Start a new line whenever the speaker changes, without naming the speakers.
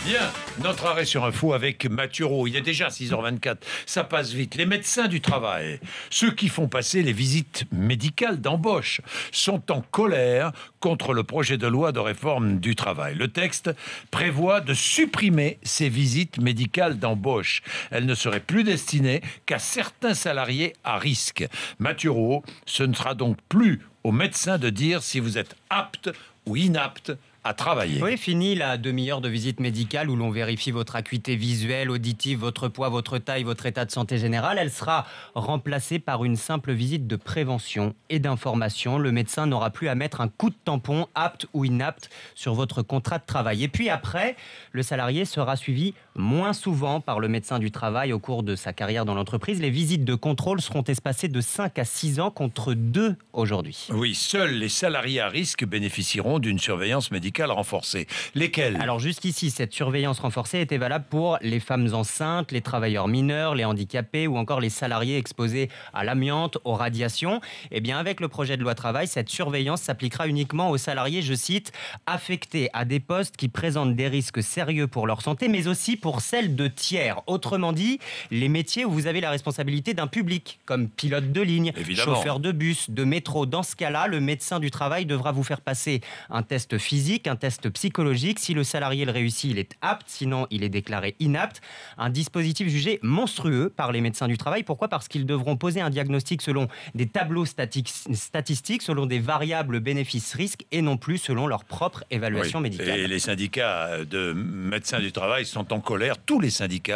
Bien, notre arrêt sur info avec Mathureau. Il est déjà 6h24, ça passe vite. Les médecins du travail, ceux qui font passer les visites médicales d'embauche, sont en colère contre le projet de loi de réforme du travail. Le texte prévoit de supprimer ces visites médicales d'embauche. Elles ne seraient plus destinées qu'à certains salariés à risque. Mathureau, ce ne sera donc plus aux médecins de dire si vous êtes apte ou inapte à travailler.
Oui, fini la demi-heure de visite médicale où l'on vérifie votre acuité visuelle, auditive, votre poids, votre taille, votre état de santé général. Elle sera remplacée par une simple visite de prévention et d'information. Le médecin n'aura plus à mettre un coup de tampon, apte ou inapte, sur votre contrat de travail. Et puis après, le salarié sera suivi moins souvent par le médecin du travail au cours de sa carrière dans l'entreprise. Les visites de contrôle seront espacées de 5 à 6 ans contre 2 aujourd'hui.
Oui, seuls les salariés à risque bénéficieront d'une surveillance médicale renforcée. Lesquels ?
Alors jusqu'ici, cette surveillance renforcée était valable pour les femmes enceintes, les travailleurs mineurs, les handicapés ou encore les salariés exposés à l'amiante, aux radiations. Eh bien, avec le projet de loi travail, cette surveillance s'appliquera uniquement aux salariés, je cite, affectés à des postes qui présentent des risques sérieux pour leur santé, mais aussi pour celle de tiers. Autrement dit, les métiers où vous avez la responsabilité d'un public, comme pilote de ligne,
Évidemment.
chauffeur de bus, de métro. Dans ce cas-là, le médecin du travail devra vous faire passer un test physique, un test psychologique. Si le salarié le réussit, il est apte, sinon il est déclaré inapte. Un dispositif jugé monstrueux par les médecins du travail. Pourquoi ? Parce qu'ils devront poser un diagnostic selon des tableaux statistiques, selon des variables bénéfices-risques et non plus selon leur propre évaluation médicale.
Et les syndicats de médecins du travail sont en colère, tous les syndicats.